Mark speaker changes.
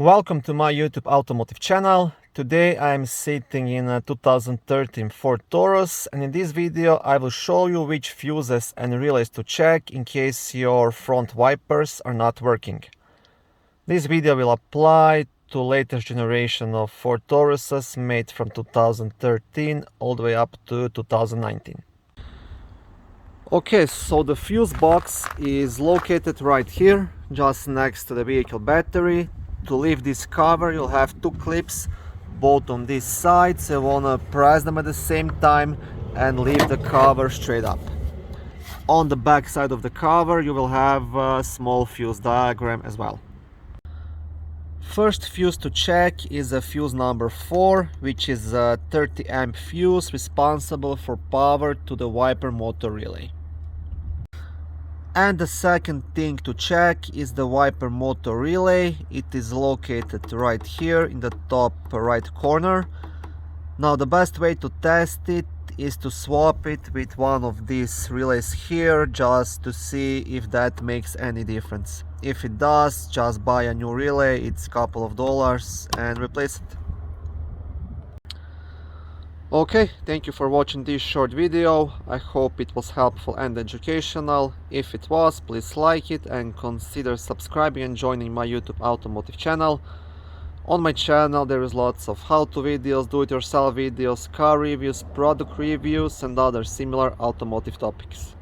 Speaker 1: Welcome to my YouTube automotive channel. Today I am sitting in a 2013 Ford Taurus, and in this video I will show you which fuses and relays to check in case your front wipers are not working. This video will apply to latest generation of Ford Tauruses made from 2013 all the way up to 2019. Okay, so the fuse box is located right here, just next to the vehicle battery. To lift this cover, you'll have two clips, both on this side, so you wanna press them at the same time and lift the cover straight up. On the back side of the cover, you will have a small fuse diagram as well. First fuse to check is a fuse number 4, which is a 30 amp fuse responsible for power to the wiper motor relay. And the second thing to check is the wiper motor relay. It is located right here in the top right corner. Now the best way to test it is to swap it with one of these relays here, just to see if that makes any difference. If it does, just buy a new relay, it's a couple of dollars, and replace it. Okay, thank you for watching this short video. I hope it was helpful and educational. If it was, please like it and consider subscribing and joining my YouTube automotive channel. On my channel there is lots of how-to videos, do-it-yourself videos, car reviews, product reviews and other similar automotive topics.